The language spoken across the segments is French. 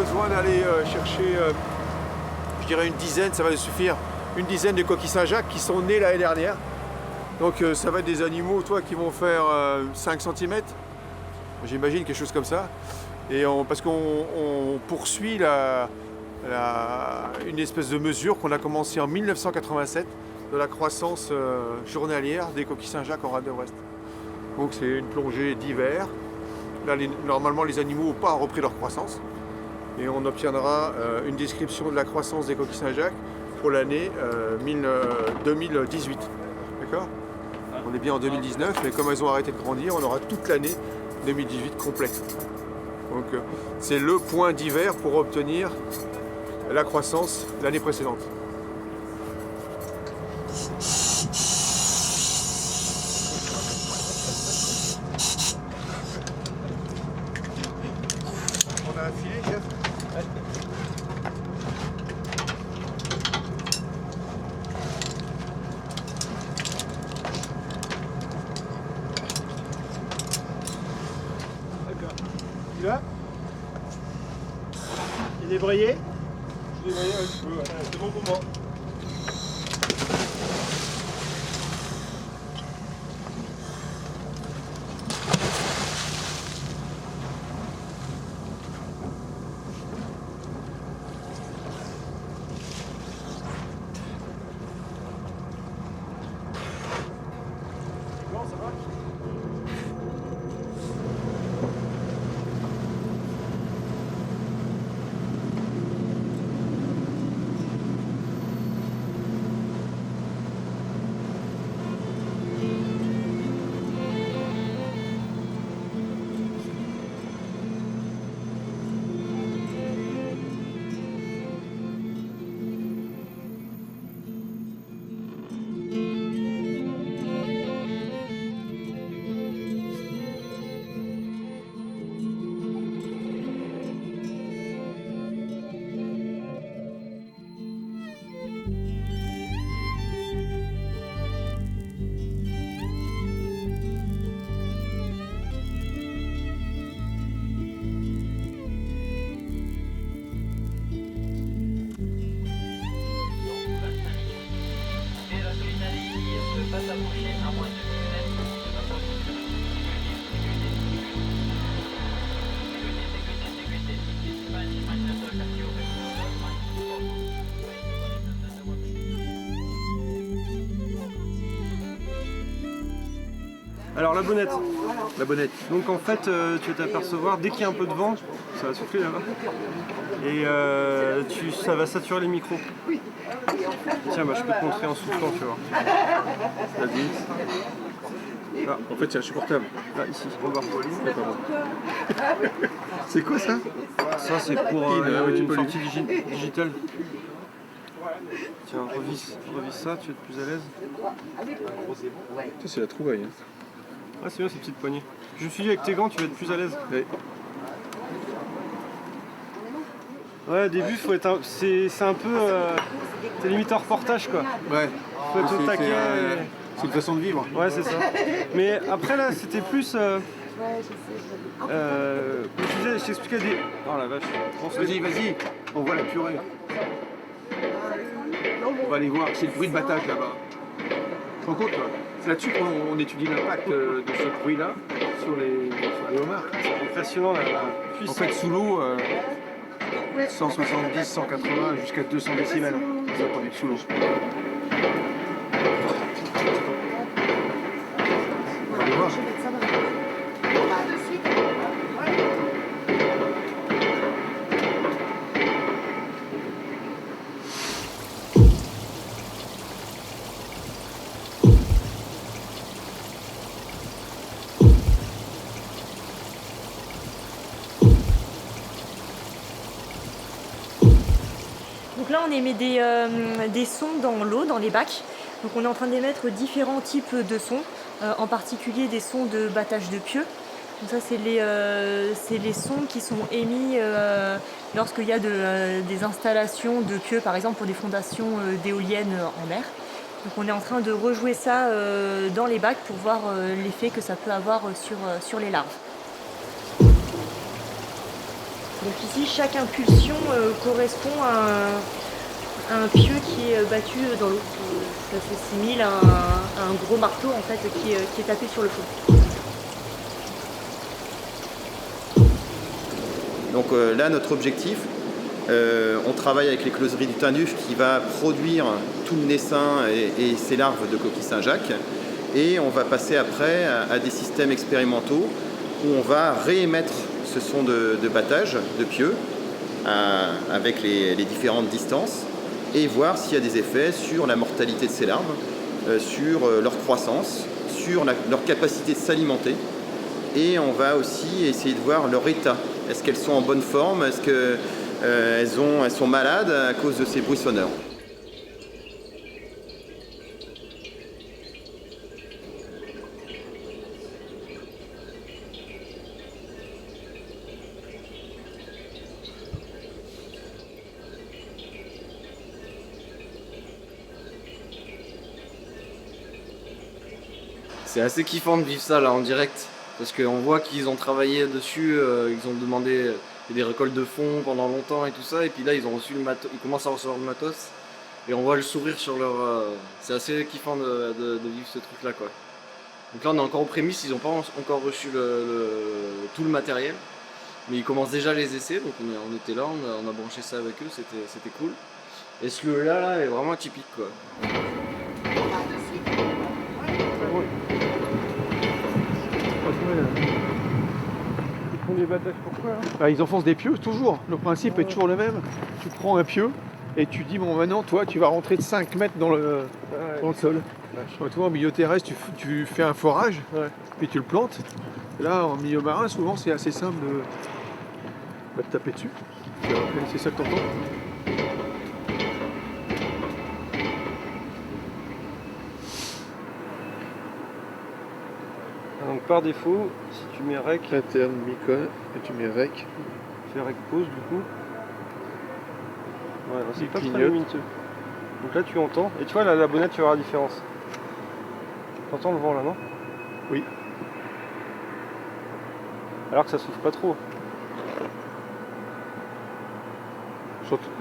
besoin d'aller chercher, je dirais une dizaine, ça va suffire, une dizaine de coquilles Saint-Jacques qui sont nées l'année dernière. Donc ça va être des animaux, toi, qui vont faire 5 cm, j'imagine, quelque chose comme ça. Et parce qu'on poursuit une espèce de mesure qu'on a commencé en 1987 de la croissance journalière des coquilles Saint-Jacques en rade de Brest. Donc c'est une plongée d'hiver. Là, normalement, les animaux n'ont pas repris leur croissance. Et on obtiendra une description de la croissance des coquilles Saint-Jacques pour l'année 2018. D'accord ? On est bien en 2019, mais comme elles ont arrêté de grandir, on aura toute l'année 2018 complète. Donc c'est le point d'hiver pour obtenir la croissance l'année précédente. On a un filet, chef ? D'accord. Tu l'as ? Il est débrayé ? Je vais un petit peu, ouais. C'est bon pour moi. Bon, ça va ? Alors la bonnette. La bonnette. Donc en fait, tu vas t'apercevoir, dès qu'il y a un peu de vent, ça va souffler là-bas, et ça va saturer les micros. Tiens, bah, je peux te montrer en soufflant, tu vois. Vas-y. Ah, en fait, c'est insupportable. Là, ici, regarde. C'est quoi ça? Ça, c'est pour une sortie digitale. Tiens, revisse ça, tu vas être plus à l'aise. Ça, c'est la trouvaille. Hein. Ah, c'est bien ces petites poignées. Je me suis dit, avec tes gants, tu vas être plus à l'aise. Ouais. Ouais, au début, c'est un peu. T'es limite en reportage, quoi. Ouais. Faut être au taquet. C'est une façon de vivre. Ouais, c'est ça. Mais après, là, c'était plus. Comme je disais, je t'expliquais des. Oh la vache. Vas-y, on voit la purée. On va aller voir, c'est le bruit de battage là-bas. Tu te rends compte, toi? C'est là-dessus qu'on étudie l'impact de ce bruit-là sur les homards. C'est impressionnant la puissance. En fait, sous l'eau, 170, 180 jusqu'à 200 décibels. Ça produit sous l'eau. On va aller voir. Donc là on émet des sons dans l'eau, dans les bacs. Donc on est en train d'émettre différents types de sons, en particulier des sons de battage de pieux. Donc ça c'est les sons qui sont émis lorsqu'il y a des installations de pieux, par exemple pour des fondations d'éoliennes en mer. Donc on est en train de rejouer ça dans les bacs pour voir l'effet que ça peut avoir sur les larves. Donc ici, chaque impulsion correspond à un pieu qui est battu dans l'eau. Ça s'assimile à un gros marteau en fait qui est tapé sur le fond. Donc là, notre objectif, on travaille avec les closeries du Tinduf qui va produire tout le naissain et ses larves de coquille Saint-Jacques. Et on va passer après à des systèmes expérimentaux où on va réémettre ce son de battage, de pieux, avec les différentes distances, et voir s'il y a des effets sur la mortalité de ces larves, sur leur croissance, sur leur capacité de s'alimenter. Et on va aussi essayer de voir leur état. Est-ce qu'elles sont en bonne forme? Est-ce qu'elles sont malades à cause de ces bruits sonores? C'est assez kiffant de vivre ça là en direct, parce qu'on voit qu'ils ont travaillé dessus, ils ont demandé des récoltes de fonds pendant longtemps et tout ça, et puis là ils ont reçu le matos, ils commencent à recevoir le matos, et on voit le sourire sur leur... c'est assez kiffant de vivre ce truc là quoi. Donc là on est encore aux prémices, ils n'ont pas encore reçu tout le matériel, mais ils commencent déjà les essais, donc on était là, on a branché ça avec eux, c'était cool. Et ce lieu là est vraiment atypique quoi. Ils font des battages pourquoi hein? Bah, ils enfoncent des pieux toujours. Le principe est toujours le même. Tu prends un pieu et tu dis bon maintenant toi tu vas rentrer de 5 mètres dans le sol. Donc, toi en milieu terrestre tu fais un forage, puis tu le plantes. Et là en milieu marin souvent c'est assez simple de taper dessus. C'est ça que t'entends. Donc par défaut, si tu mets rec, Interne micon et tu mets rec. fais rec pause du coup. Ouais, c'est Il pas très clignote. lumineux. Donc là tu entends, et tu vois là, la bonnette tu verras la différence. T'entends le vent là non? Oui. Alors que ça souffle pas trop.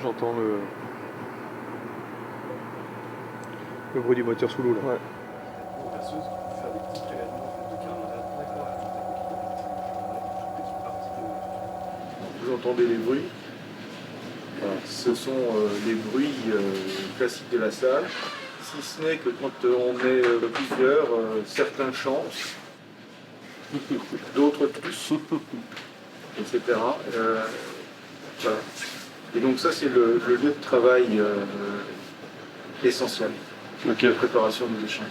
J'entends le bruit du moteur sous l'eau là. Ouais. Vous entendez les bruits. Enfin, ce sont les bruits classiques de la salle, si ce n'est que quand on est plusieurs, certains chantent, d'autres toussent, etc. Voilà. Et donc ça c'est le lieu de travail essentiel de préparation des échanges.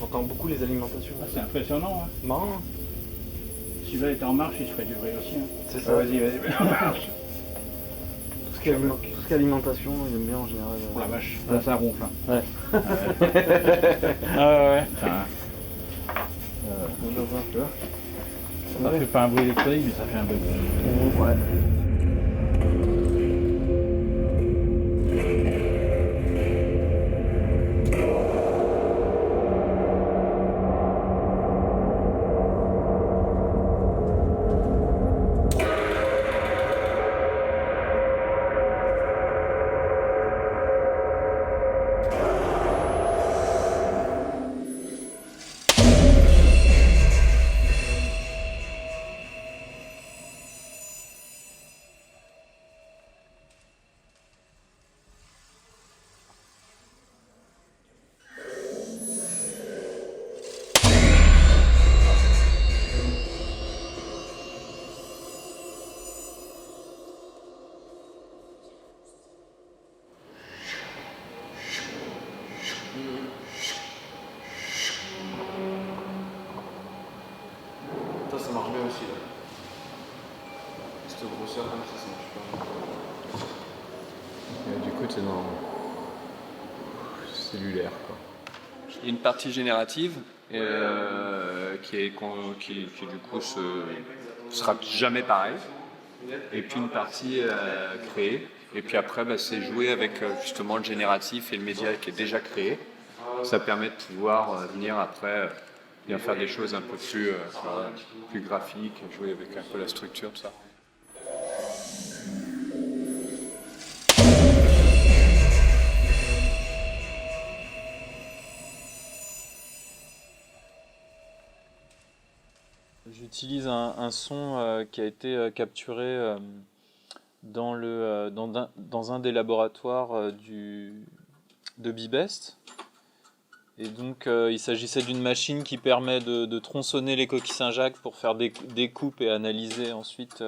On entend beaucoup les alimentations. Ah, c'est impressionnant, hein. Marrant. Si celui-là était en marche, il se ferait du bruit aussi. Hein. C'est ça. Vas-y. Tout ce qui est alimentation, j'aime bien en général. Oh la vache, là, ça ronfle. Hein. Ouais. Ouais. Ça fait pas un bruit électrique, mais ça fait un bruit. Ouais. grosseur là, ça marche pas. Et du coup, t'es dans cellulaire quoi. Il y a une partie générative qui du coup sera jamais pareil. Et puis une partie créée. Et puis après, c'est jouer avec justement le génératif et le média qui est déjà créé. Ça permet de pouvoir venir après bien faire des choses un peu plus graphiques, jouer avec un peu la structure, tout ça. J'utilise un son qui a été capturé dans un des laboratoires de Bibest. Et donc il s'agissait d'une machine qui permet de tronçonner les coquilles Saint-Jacques pour faire des coupes et analyser ensuite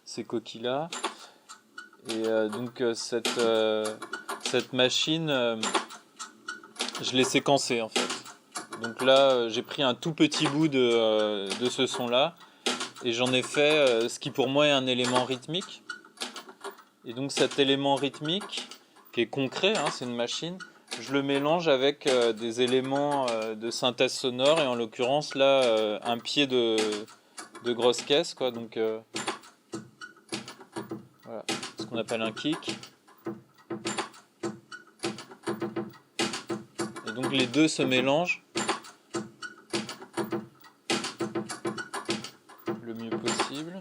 ces coquilles-là. Et donc cette machine, je l'ai séquencée en fait. Donc là, j'ai pris un tout petit bout de ce son-là et j'en ai fait ce qui pour moi est un élément rythmique. Et donc cet élément rythmique, qui est concret, hein, c'est une machine, je le mélange avec des éléments de synthèse sonore et en l'occurrence là, un pied de grosse caisse, quoi. Donc voilà, ce qu'on appelle un kick. Et donc les deux se mélangent le mieux possible.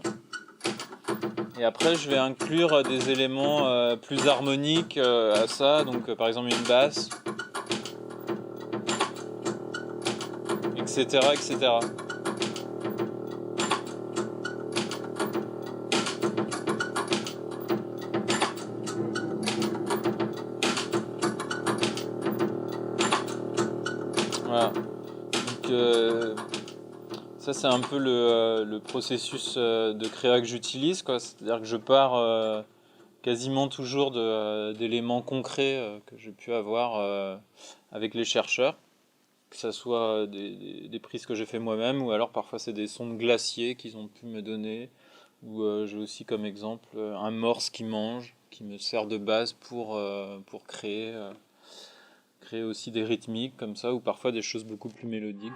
Et après, je vais inclure des éléments plus harmoniques à ça, donc par exemple une basse, etc., etc. Voilà. Donc, ça c'est un peu le processus de créa que j'utilise, quoi. C'est-à-dire que je pars quasiment toujours d'éléments concrets que j'ai pu avoir avec les chercheurs, que ce soit des prises que j'ai fait moi-même ou alors parfois c'est des sons de glaciers qu'ils ont pu me donner, ou j'ai aussi comme exemple un morse qui mange, qui me sert de base pour créer aussi des rythmiques comme ça, ou parfois des choses beaucoup plus mélodiques.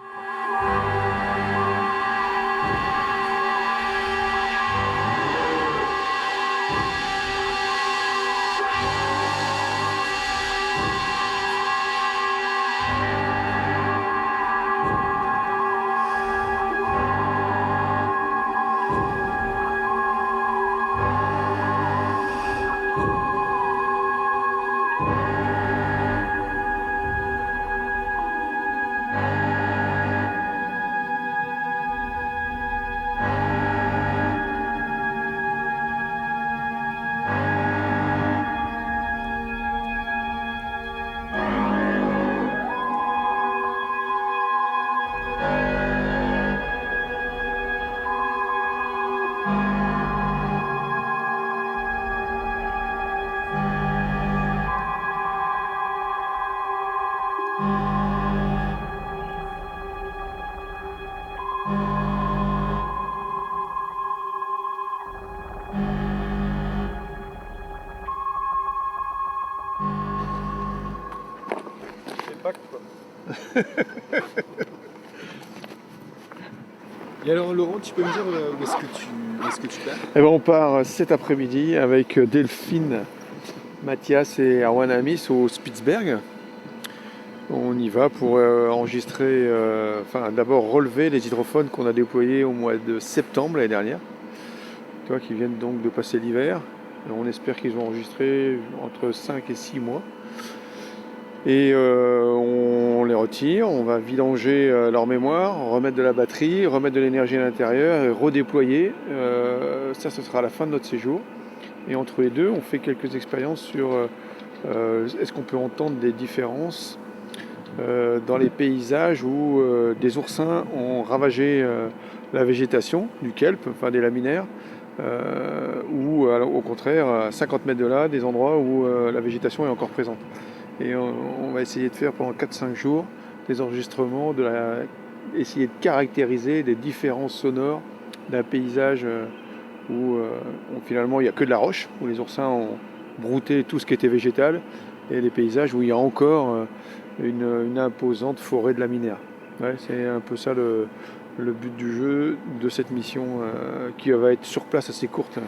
Et alors Laurent, tu peux me dire où est-ce que tu pars? Eh ben, on part cet après-midi avec Delphine, Mathias et Arwan Amis au Spitzberg. On y va pour enregistrer, d'abord relever les hydrophones qu'on a déployés au mois de septembre l'année dernière, qui viennent donc de passer l'hiver. On espère qu'ils ont enregistré entre 5 et 6 mois. Et on les retire, on va vidanger leur mémoire, remettre de la batterie, remettre de l'énergie à l'intérieur et redéployer. Ça, ce sera à la fin de notre séjour. Et entre les deux, on fait quelques expériences sur est-ce qu'on peut entendre des différences dans les paysages où des oursins ont ravagé la végétation, du kelp, enfin des laminaires, ou au contraire, à 50 mètres de là, des endroits où la végétation est encore présente. Et on va essayer de faire pendant 4-5 jours des enregistrements, essayer de caractériser des différences sonores d'un paysage où finalement il n'y a que de la roche, où les oursins ont brouté tout ce qui était végétal, et des paysages où il y a encore une imposante forêt de laminaires. Ouais, c'est un peu ça le but du jeu, de cette mission qui va être sur place assez courte,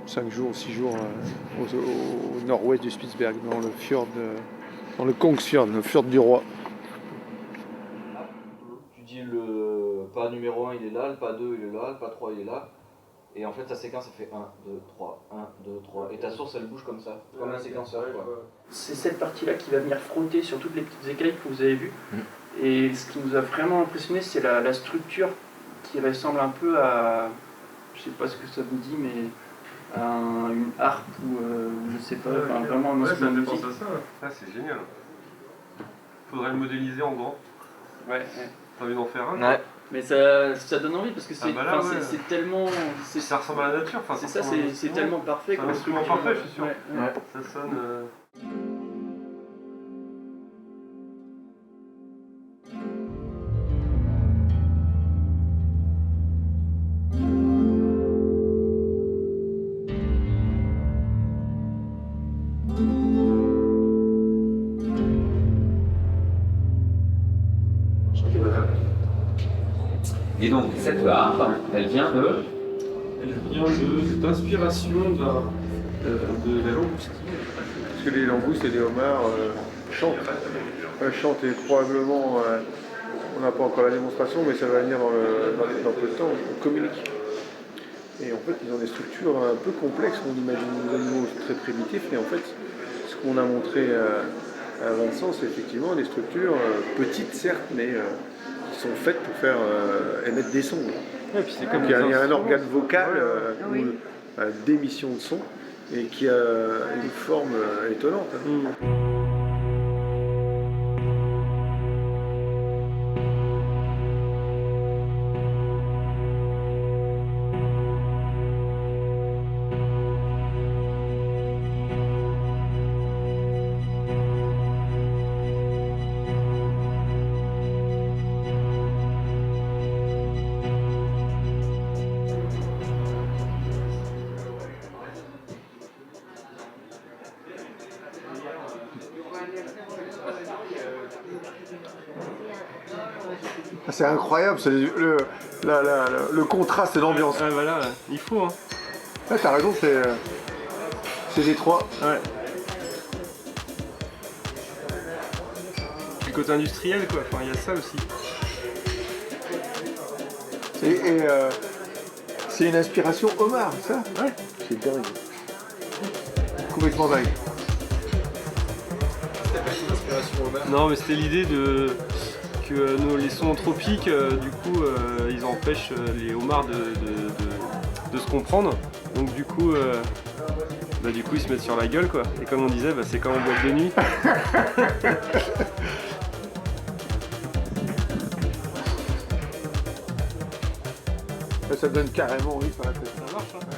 5 jours, 6 jours au nord-ouest du Spitzberg, dans le fjord, dans le Kongsfjord, le fjord du roi. Tu dis le pas numéro 1 il est là, le pas 2 il est là, le pas 3 il est là. Et en fait ta séquence elle fait 1, 2, 3, 1, 2, 3. Et ta source elle bouge comme ça, comme un séquenceur. C'est cette partie-là qui va venir frotter sur toutes les petites écailles que vous avez vues. Et ce qui nous a vraiment impressionné, c'est la structure qui ressemble un peu à, je sais pas ce que ça vous dit, mais à une harpe ou je sais pas, enfin, vraiment un instrument de musique. Ça c'est génial. Faudrait le modéliser en grand. Ouais. T'as envie d'en faire un? Ouais. Mais ça donne envie parce que c'est c'est tellement... Ça ressemble à la nature. C'est ça, c'est tellement parfait. C'est un instrument parfait, je suis sûr. Ouais. Ça sonne... Et donc, cette harpe, elle vient de... Elle vient d'inspiration de la langoustine. Parce que les langoustes et les homards chantent. Chantent et probablement, on n'a pas encore la démonstration, mais ça va venir dans peu de temps, on communique. Et en fait, ils ont des structures un peu complexes. On imagine des animaux très primitifs, et en fait, ce qu'on a montré à Vincent, c'est effectivement des structures petites, certes, mais qui sont faites pour faire émettre des sons. Ouais, puis comme il y a un organe vocal d'émission de son et qui a une forme étonnante. C'est incroyable, c'est le contraste d'ambiance. Ah voilà, il faut. Hein. Ouais, t'as raison, c'est Détroit. Ouais. Le côté industriel quoi, enfin il y a ça aussi. C'est une inspiration homard, ça? Ouais. C'est dingue. Complètement dingue. Non mais c'était l'idée que les sons tropiques, du coup, ils empêchent les homards de se comprendre. Donc du coup, ils se mettent sur la gueule quoi. Et comme on disait, c'est comme en boîte de nuit. Ça donne carrément envie de faire la tête. Ça marche hein.